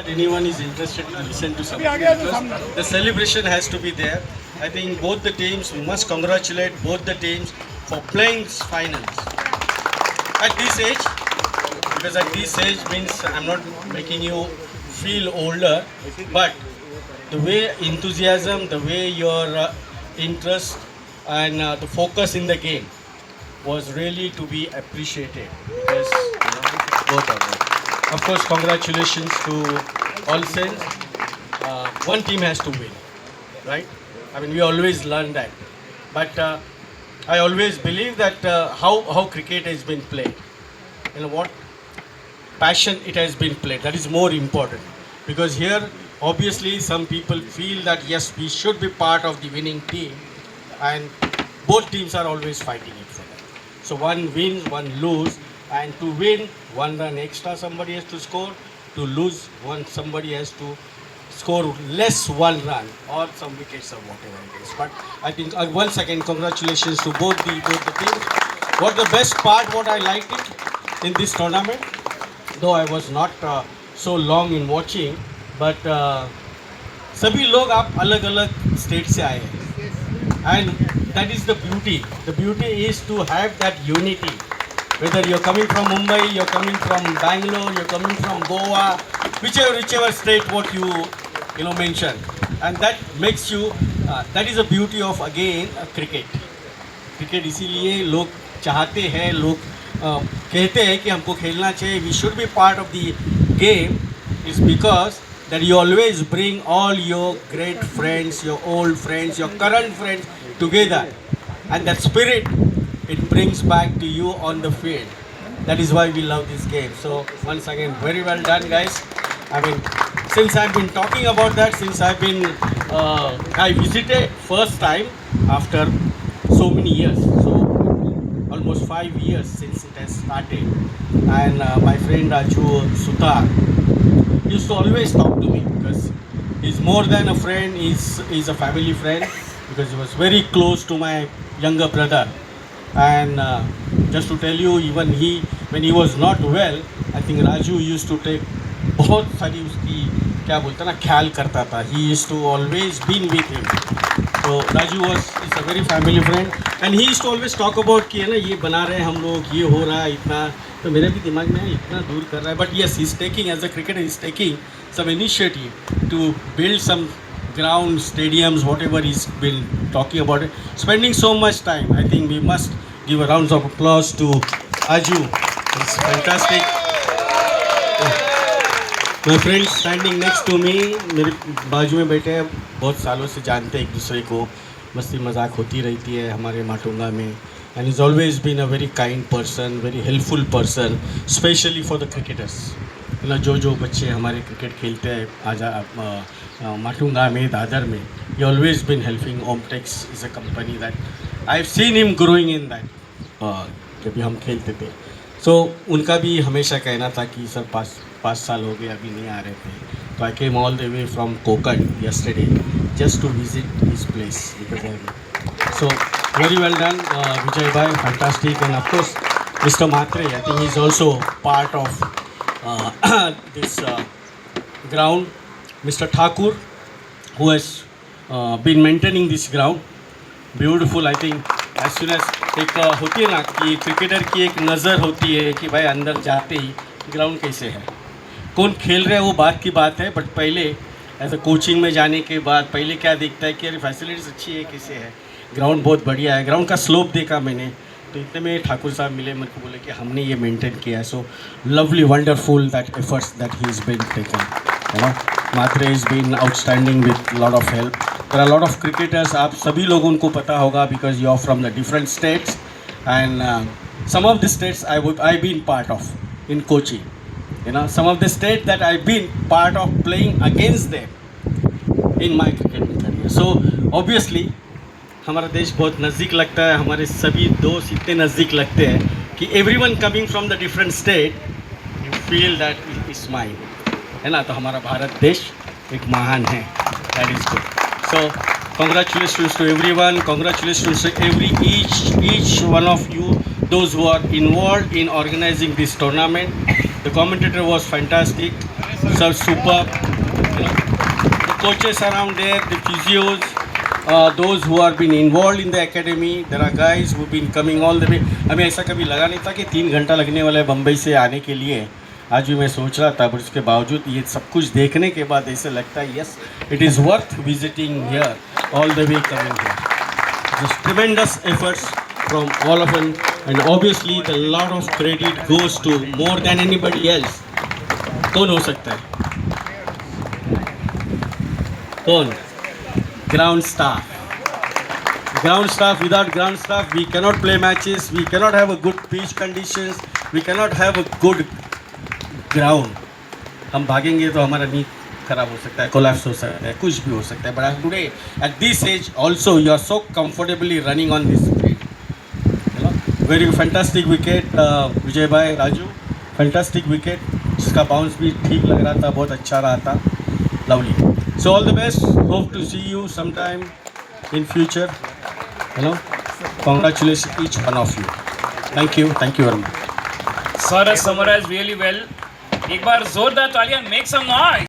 that anyone is interested to listen to something because the celebration has to be there. I think both the teams, we must congratulate both the teams for playing finals at this age, because at this age means I'm not making you feel older, but the way enthusiasm, the way your interest and the focus in the game was really to be appreciated because both of them. Of course, congratulations to all saints. One team has to win, right? I mean, we always learn that. But I always believe that how cricket has been played, what passion it has been played, that is more important. Because here, obviously, some people feel that yes, we should be part of the winning team, and both teams are always fighting it for that. So one wins, one lose, and to win, one run extra somebody has to score. To lose, one somebody has to score less one run or some wickets or whatever it is. But I think once again, congratulations to both the teams. What the best part, what I liked it in this tournament, though I was not so long in watching, but सभी लोग आप अलग अलग state से आए हैं, and that is the beauty. The beauty is to have that unity. Whether you're coming from Mumbai, you're coming from Bangalore, you're coming from Goa, whichever state what you know mention, and that makes you. That is the beauty of again cricket. Cricket इसीलिए लोग चाहते हैं, लोग कहते हैं कि हमको खेलना चाहिए. We should be part of the game. Is because that you always bring all your great friends, your old friends, your current friends together, and that spirit it brings back to you on the field. That is why we love this game. So once again, very well done, guys. I mean, since I've been talking about that, since I visited first time after so many years, so almost 5 years since it has started, and my friend Raju Sutar used to always talk to me because he's more than a friend, he's a family friend because he was very close to my younger brother. And just to tell you, even when he was not well, I think Raju used to take बहुत सारी उसकी क्या बोलता ना ख्याल करता था. He used to always been with him. So Raju is a very family friend, and he used to always talk about कि है ना ये बना रहे हैं हम लोग, ये हो रहा है इतना, तो मेरे भी दिमाग में है इतना दूर कर रहा है. But yes, he's taking, as a cricketer, he's taking some initiative to build some ground, stadiums, whatever he's been talking about it, spending so much time. I think we must give a round of applause to Aju. It's fantastic. My friend standing next to me, मेरे बाजू में बैठे हैं, बहुत सालों से जानते हैं एक दूसरे को, मस्ती मजाक होती रहती है हमारे माटुंगा में. And he's always been a very kind person, very helpful person, especially for the cricketers. जो बच्चे हमारे क्रिकेट खेलते हैं माटुंगा में, दादर में, he always been helping. Omtex is a company that I've seen him growing in that. जब हम खेलते थे, so उनका भी हमेशा कहना था कि सर 5 साल हो गए अभी नहीं आ रहे थे, तो I came all the way from Konkan yesterday just to visit his place because so very well done, Vijay bhai, fantastic. And of course Mr. Matre, I think he's also part of this ground. Mr. Thakur, who has been maintaining this ground, beautiful. I think as soon as एक होती है ना कि cricketer की एक नज़र होती है कि भाई अंदर जाते ही ग्राउंड कैसे है, कौन खेल रहा है, वो बात की बात है. बट पहले ऐसा कोचिंग में जाने के बाद पहले क्या देखता है कि अरे फैसिलिटीज़ अच्छी है, कैसे है, ग्राउंड बहुत बढ़िया है. ग्राउंड का स्लोप देखा मैंने, तो इतने में ठाकुर साहब मिले, मेरे को बोले कि हमने ये मेंटेन किया है. So lovely, wonderful that efforts that he is been taken. Matre is been outstanding with lot of help. There are a lot of cricketers, आप सभी लोगों को पता होगा because you are from the different states, and some of the states I've been part of in coaching. Some of the states that I've been part of playing against them in my cricketing career. So obviously हमारा देश बहुत नज़दीक लगता है, हमारे सभी दोस्त इतने नज़दीक लगते हैं कि everyone coming from the different state, you feel that is mine, है ना. तो हमारा भारत देश एक महान है. That is good. So congratulations to everyone, congratulations to each one of you, those who are involved in organizing this tournament. The commentator was fantastic. so superb. You know, the coaches around there, the physios, those who have been involved in the academy. There are guys who've been coming all the way. हमें ऐसा कभी लगा नहीं था कि 3 घंटा लगने वाला है बम्बई से आने के लिए. आज भी मैं सोच रहा था, पर उसके बावजूद ये सब कुछ देखने के बाद ऐसे लगता है yes, it is worth visiting here all the way coming here. Just tremendous efforts from all of them, and obviously the lot of credit goes to more than anybody else. कौन हो सकता है? कौन? Ground staff. Ground staff. Without ground staff, we cannot play matches. We cannot have a good pitch conditions. We cannot have a good ground. हम भागेंगे तो हमारा नी खराब हो सकता है, कोलैप्स हो सकता है, कुछ भी हो सकता है. But today, at this age, also you are so comfortably running on this field. You know, very fantastic wicket, विजय भाई, राजू, fantastic wicket, जिसका बाउंस भी ठीक लग रहा था, बहुत अच्छा रहा था. Lovely. So all the best. Hope to see you sometime in future. You know, congratulations each one of you. Thank you very much. Sir has summarized really well. एक बार जोरदार तालियां, make some noise.